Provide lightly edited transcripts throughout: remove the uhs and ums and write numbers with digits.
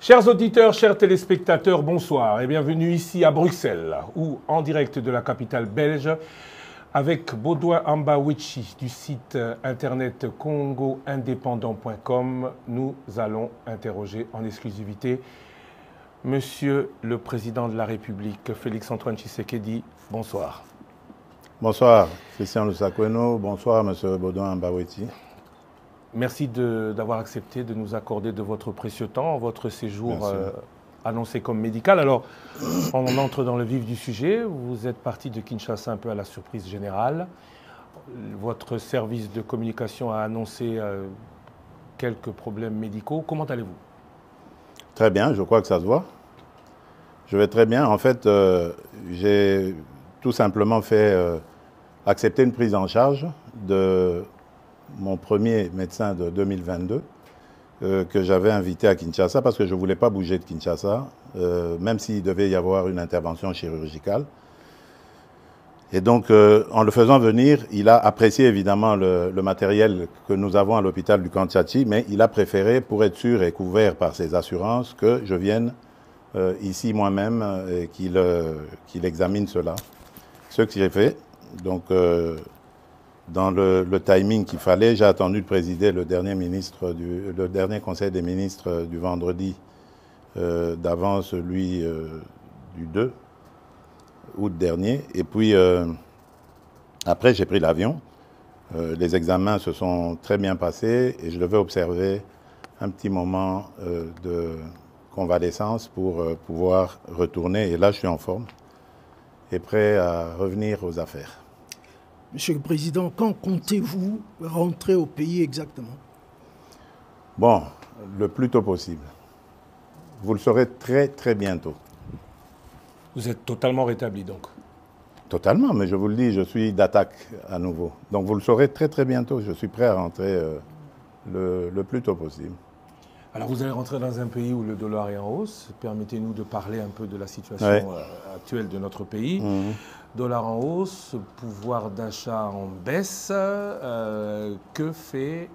Chers auditeurs, chers téléspectateurs, bonsoir et bienvenue ici à Bruxelles, ou en direct de la capitale belge, avec Baudouin Ambawichi du site internet congoindépendant.com. Nous allons interroger en exclusivité Monsieur le Président de la République, Félix-Antoine Tshisekedi. Bonsoir. Bonsoir, Christian Lusakweno. Bonsoir, Monsieur Baudouin Ambawichi. Merci d'avoir accepté de nous accorder de votre précieux temps, votre séjour annoncé comme médical. Alors, on entre dans le vif du sujet. Vous êtes parti de Kinshasa un peu à la surprise générale. Votre service de communication a annoncé quelques problèmes médicaux. Comment allez-vous? Très bien, je crois que ça se voit. Je vais très bien. En fait, j'ai tout simplement fait accepter une prise en charge de mon premier médecin de 2022 que j'avais invité à Kinshasa parce que je ne voulais pas bouger de Kinshasa, même s'il devait y avoir une intervention chirurgicale. Et donc, en le faisant venir, il a apprécié évidemment le matériel que nous avons à l'hôpital du Kantiachi, mais il a préféré, pour être sûr et couvert par ses assurances, que je vienne ici moi-même et qu'il examine cela. Ce que j'ai fait. Donc, dans le timing qu'il fallait, j'ai attendu de présider le dernier conseil des ministres du vendredi d'avant celui du 2 août dernier. Et puis, après, j'ai pris l'avion. Les examens se sont très bien passés et je devais observer un petit moment de convalescence pour pouvoir retourner. Et là, je suis en forme et prêt à revenir aux affaires. Monsieur le Président, quand comptez-vous rentrer au pays exactement? Bon, le plus tôt possible. Vous le saurez très très bientôt. Vous êtes totalement rétabli donc? Totalement, mais je vous le dis, je suis d'attaque à nouveau. Donc vous le saurez très très bientôt. Je suis prêt à rentrer le plus tôt possible. Alors vous allez rentrer dans un pays où le dollar est en hausse. Permettez-nous de parler un peu de la situation actuelle de notre pays. Dollar en hausse, pouvoir d'achat en baisse. Que fait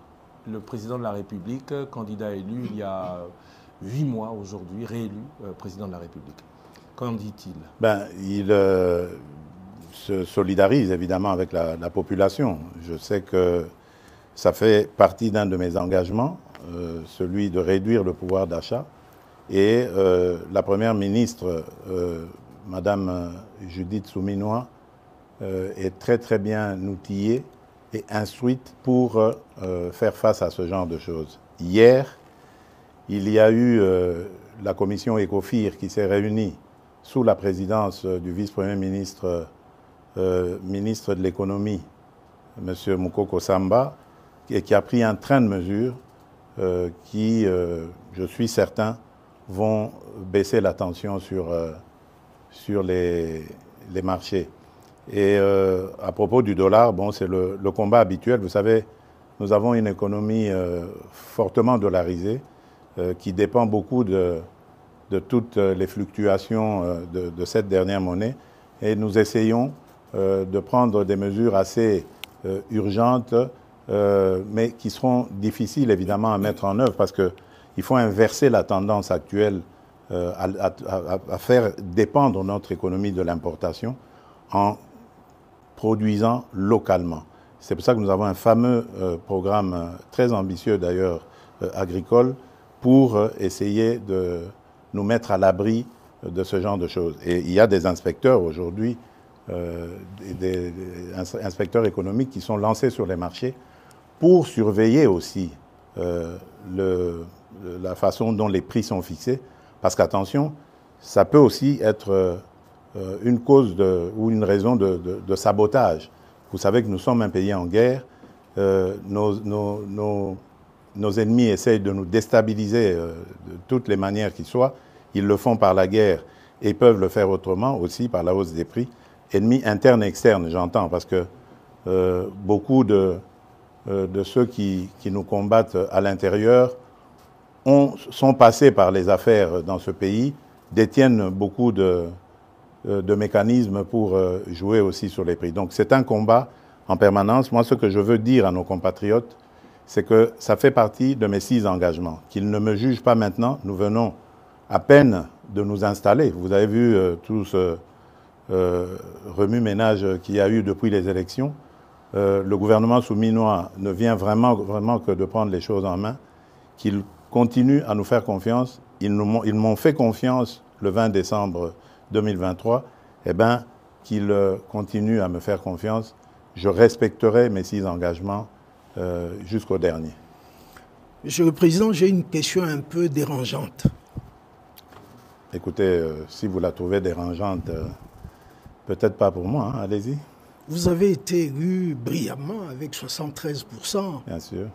le président de la République, candidat élu il y a 8 mois aujourd'hui, réélu président de la République? Qu'en dit-il? Il se solidarise évidemment avec la population. Je sais que ça fait partie d'un de mes engagements, celui de réduire le pouvoir d'achat. Et la première ministre, Madame Judith Souminois, est très très bien outillée et instruite pour faire face à ce genre de choses. Hier, il y a eu la commission ECOFIR qui s'est réunie sous la présidence du vice-premier ministre, ministre de l'économie, M. Moukoko Samba, et qui a pris un train de mesures qui, je suis certain, vont baisser la tension sur les marchés. Et à propos du dollar, bon, c'est le combat habituel. Vous savez, nous avons une économie fortement dollarisée qui dépend beaucoup de toutes les fluctuations de cette dernière monnaie. Et nous essayons de prendre des mesures assez urgentes, mais qui seront difficiles évidemment à mettre en œuvre parce qu'il faut inverser la tendance actuelle à faire dépendre notre économie de l'importation en produisant localement. C'est pour ça que nous avons un fameux programme très ambitieux d'ailleurs agricole pour essayer de nous mettre à l'abri de ce genre de choses. Et il y a des inspecteurs aujourd'hui, des inspecteurs économiques qui sont lancés sur les marchés pour surveiller aussi la façon dont les prix sont fixés. Parce qu'attention, ça peut aussi être une cause ou une raison de sabotage. Vous savez que nous sommes un pays en guerre. Nos ennemis essayent de nous déstabiliser de toutes les manières qu'ils soient. Ils le font par la guerre et peuvent le faire autrement aussi par la hausse des prix. Ennemis internes et externes, j'entends, parce que beaucoup de ceux qui nous combattent à l'intérieur sont passés par les affaires dans ce pays, détiennent beaucoup de mécanismes pour jouer aussi sur les prix. Donc c'est un combat en permanence. Moi, ce que je veux dire à nos compatriotes, c'est que ça fait partie de mes 6 engagements. Qu'ils ne me jugent pas maintenant. Nous venons à peine de nous installer. Vous avez vu tout ce remue-ménage qu'il y a eu depuis les élections. Le gouvernement souminois ne vient vraiment que de prendre les choses en main, qu'il continue à nous faire confiance. Ils m'ont fait confiance le 20 décembre 2023. Eh bien, qu'ils continuent à me faire confiance. Je respecterai mes 6 engagements jusqu'au dernier. Monsieur le Président, j'ai une question un peu dérangeante. Écoutez, si vous la trouvez dérangeante, peut-être pas pour moi, hein, allez-y. Vous avez été élu brillamment avec 73%. Bien sûr.